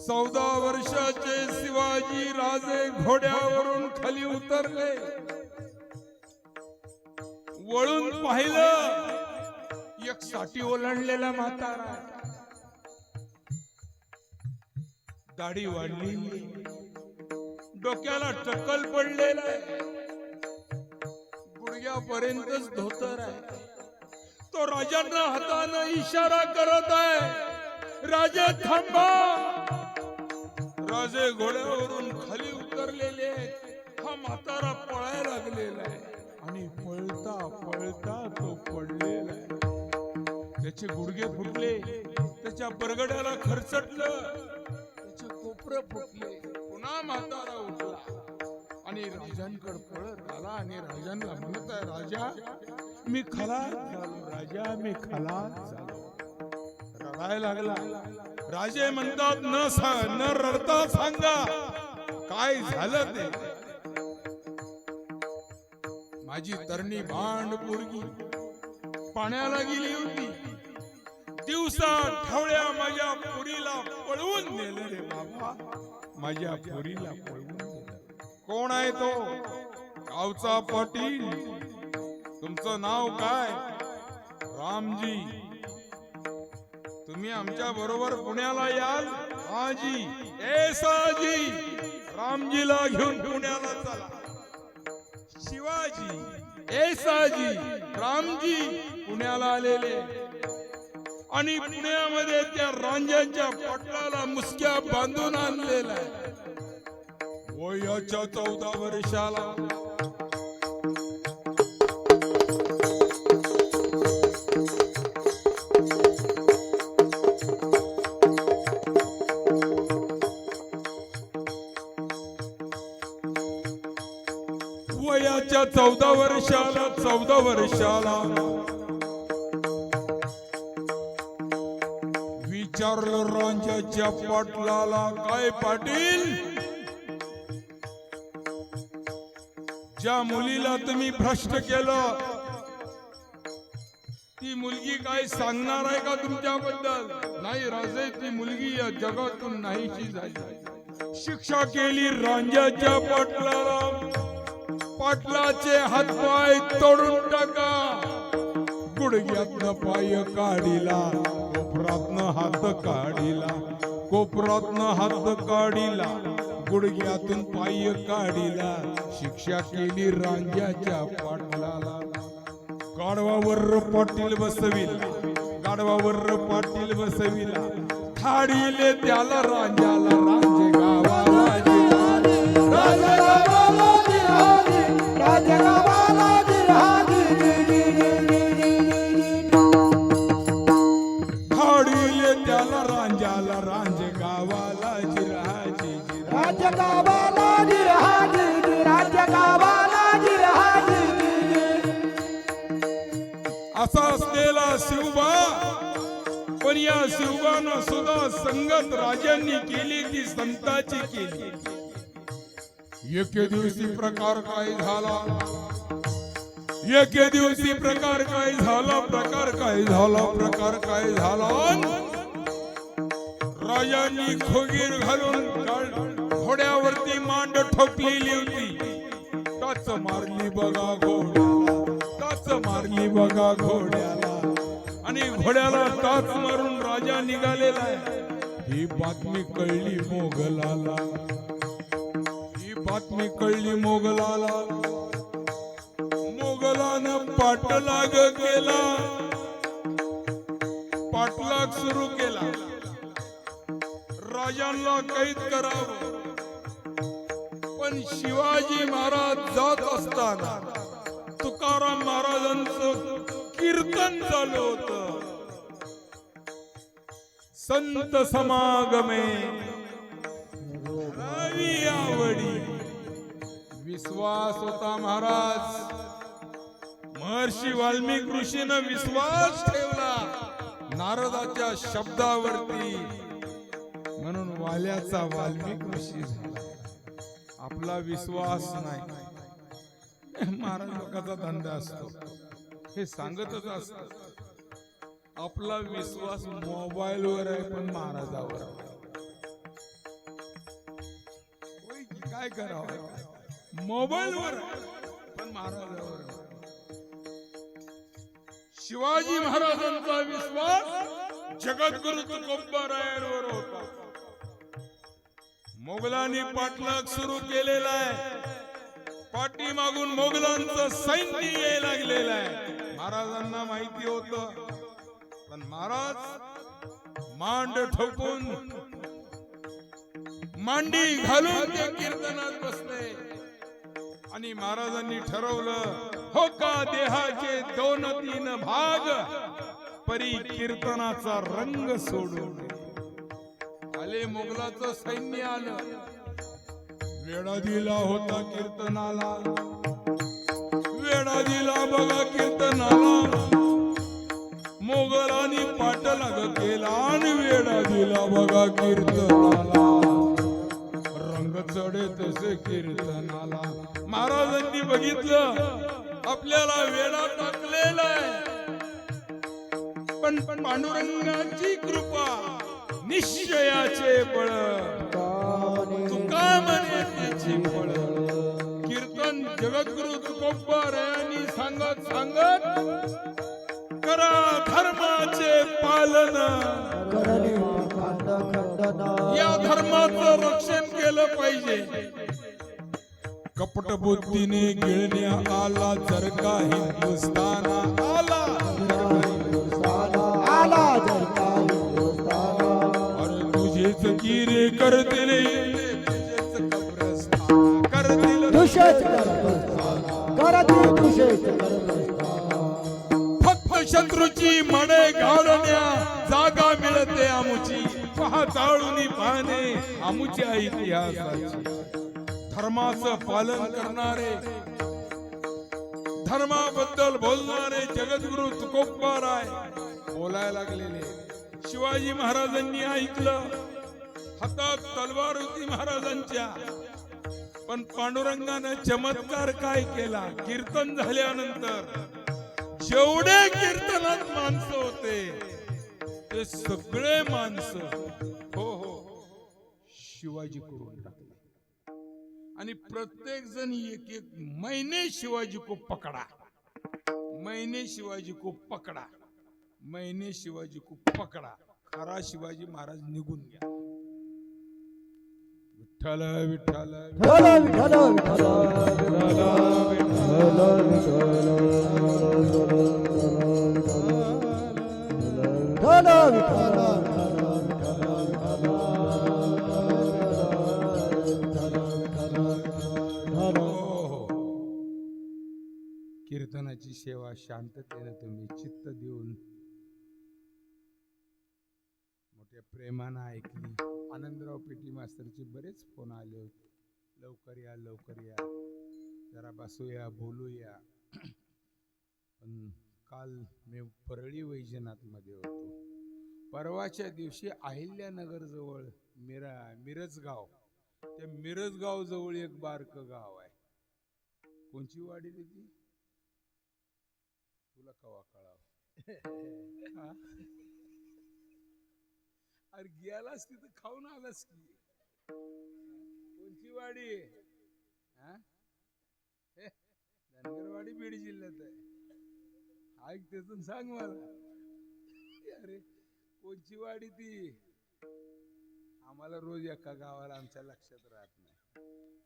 14 वर्षाचे शिवाजी राजे घोड्यावरून खाली उतरले. वळून पाहिलं, एक साठी ओलांडलेला म्हातारा, दाढी वाढली, डोक्याला टक्कल पडलेला आहे, गुडघ्यापर्यंतच धोतर आहे. तो राजांना हाताने इशारा करत आहे, राजे थांबा. राजे घोड्यावरून खाली उतरलेले आहेत. हा म्हातारा पळायला लागलेला आहे आणि पळता पळता तो पडलेला आहे. त्याचे गुडघे फुटले, त्याच्या बरगड्याला खरचटलं, त्याचे कोपर फुटले. पुन्हा म्हातारा उठला आणि राजांकडे पळत आला आणि राजांना म्हणत आहे, राजा मी खलास झालो, राजा मी खलास झालो. रडायला लागला. राजे म्हणतात, न रडता सांगा काय झालं ते. माझी तरणी भांड पोरगी पाण्याला गेली होती. दिवसा ढवळ्या माझ्या पोरीला पळवून नेलं रे बाबा, माझ्या पोरीला पळवून नेलं. कोण आहे तो? गावचा पाटील. तुमचं नाव काय? रामजी. तुम्ही आमच्या बरोबर पुण्याला याल? हाजी. ए साजी, रामजीला घेऊन पुण्याला चला. शिवाजी, ए साजी, रामजी पुण्याला आलेले आणि पुण्यामध्ये त्या रांजांच्या पाटलाला मुसक्या बांधून आणलेला आहे. वयाच्या 14 वर्षाला वयाच्या 14 वर्षाला विचारलं रांजाच्या पाटलाला, काय पाटील, ज्या मुलीला तुम्ही भ्रष्ट केलं ती मुलगी काय सांगणार आहे का तुमच्याबद्दल? नाही राजे, ती मुलगी या जगातून नाहीशी झाली. शिक्षा केली रांजाच्या पाटलाला. पाटलाचे हातपाय तोडून टाका. गुडघ्यातनं पाय काढिला, कोपरातनं हात काढिला, कोपरातनं हात काढिला, गुडघ्यातून पाय काढिला. शिक्षा केली रांजाच्या पाटलाला. गाढवावर पाटील बसविला, गाढवावर पाटील बसविला. थाडीले त्याला रांजाला, रांजे गावाला थाडीले त्याला रांजाला, रांजे गावाला जिराजी, राज्य गावाला जिराजी, राज्य गावाला जिराजी. असा असलेला शिवबा, पण या शिवबानं सुद्धा संगत राजांनी केली ती संताची केली. एके दिवशी प्रकार काय झाला, एके दिवशी प्रकार काय झाला, प्रकार काय झाला, प्रकार काय झाला. राजांनी खोगीर घालून घोड्यावरती मांड ठोकलेली होती. टाच मारली बघा घोड्याला, टाच मारली बघा घोड्याला आणि घोड्याला टाच मारून राजा निघालेला आहे. ही बातमी कळली मोगलाला, ही बातमी कळली मोगलाला. मोगलानं पाठलाग केला, पाठलाग सुरू केला. राजांना कैद करावं, पण शिवाजी महाराज जात असताना तुकाराम महाराजांचं कीर्तन झालं होतं. संत समागमे रावी आवडी. विश्वास होता महाराज. महर्षी वाल्मिक ऋषीनं विश्वास ठेवला नारदाच्या शब्दावरती, म्हणून वाल्याचा वाल्मिक ऋषी झाला. आपला विश्वास नाही. महाराज लोकांचा धंदा असतो, हे सांगतच असत. आपला विश्वास मोबाईलवर आहे पण महाराजावर. काय करावं, मोबाईलवर पण महाराजावर नाही. शिवाजी महाराजांचा विश्वास जगद्गुरु तुकोबारायांवर होता. मोगलांनी पाठलाग सुरू केलेला आहे, पाठीमागून मोगलांचं सैन्य यायला लागलेलं आहे. महाराजांना माहिती होत, पण महाराज मांड ठोकून मांडी घालून त्या कीर्तनात बसले आणि महाराजांनी ठरवलं, हो का देहाचे 2-3 भाग, परी कीर्तनाचा रंग सोडून आले. मोगलाचं सैन्य आलं, वेढा दिला होता कीर्तनाला, वेढा दिला बघा कीर्तनाला. मोगलांनी पाठलाग केला आणि वेढा दिला बघा कीर्तनाला. रंग चढे तसे कीर्तनाला. महाराजांनी बघितलं आपल्याला वेढा टाकलेला आहे, पण पांडुरंगाची कृपा, निश्चयाचे बळ, तुका म्हणे त्याची फळ. कीर्तन जगद्गुरु तुकोबारायांनी सांगत सांगत करा धर्माचे पालन, या धर्माचं रक्षण केलं पाहिजे. कपट बुद्धीने गिळण्या आला जर का हिंदुस्थान आला, अरे तुझेच गिरे करतील, तुझेच कब्रस्तान करतील, फक्त शत्रूची मणे गाळण्या जागा मिळते आमुची. पहा चाळून पाहणे आमुच्या इतिहासाची. धर्माचं पालन करणारे, धर्माबद्दल बोलणारे जगद्गुरु तुकोबाराय बोलायला लागलेले. शिवाजी महाराजांनी ऐकलं, हातात तलवार होती महाराजांच्या, पण पांडुरंगाने चमत्कार काय केला. कीर्तन झाल्यानंतर जेवढे कीर्तनात माणसं होते ते सगळे माणसं हो शिवाजी करून टाकले. आणि प्रत्येक जण एक एक मैंने शिवाजी को पकडा, मैंने शिवाजी को पकडा, मैंने शिवाजी को पकडा. खरा शिवाजी महाराज निघून गया. विठ्ठल विठ्ठल कीर्तनाची सेवा शांततेने तुम्ही चित्त देऊन मोठ्या प्रेमानं ऐकली. आनंदराव पेटी मास्तरचे बरेच फोन आले होते, लवकर या लवकर या, जरा बसूया बोलूया. पण काल मी परळी वैजनाथ मध्ये होतो. परवाच्या दिवशी अहिल्यानगर जवळ मिरजगाव, त्या मिरजगाव जवळ एक बारक गाव आहे. कोणची वाडी ती तुला कवा कळाव? अरे गेलास तिथं खाऊन आलास की. कोणची वाडी? धनगरवाडी बीड जिल्ह्यात आहे. ऐक त्यातून सांग मला. अरे कोणची वाडी ती? आम्हाला रोज एका गावाला आमच्या लक्षात राहत नाही.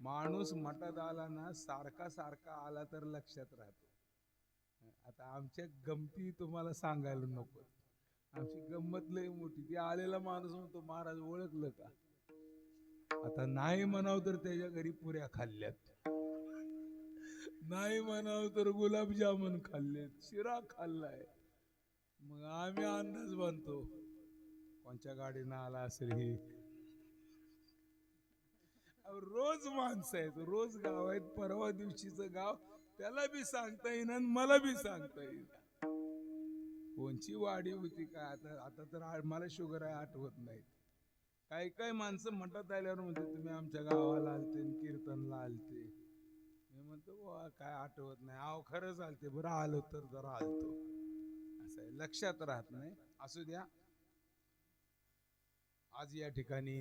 माणूस मठात आला ना, सारखा सारखा आला तर लक्षात राहतो. आता आमच्या गमती तुम्हाला सांगायला नको. आमची गंमत लय मोठी. ती आलेला माणूस म्हणतो, महाराज ओळखलं का? आता नाही म्हणाव तर त्याच्या घरी पुऱ्या खाल्ल्यात, नाही म्हणाव तर गुलाबजामुन खाल्लेत, शिरा खाल्लाय. मग आम्ही अंदाज बांधतो कोणच्या गाडीनं आला असेल ही. रोज माणसं आहेत, रोज गाव आहेत. परवा दिवशीचं गाव त्याला बी सांगता येईन आणि मला बी सांगता येईल. कोणची वाडी होती काय? आता तर मला शुगर आहे, आठवत नाही. काही काही माणसं म्हणतात आल्यावर म्हणते तुम्ही आमच्या गावाला आलते, कीर्तनला आलते. मी म्हणतो काय आठवत नाही. आव खरंच आलते, बरं आलो तर जरा आलतो. असं लक्षात राहत नाही. असू द्या. आज या ठिकाणी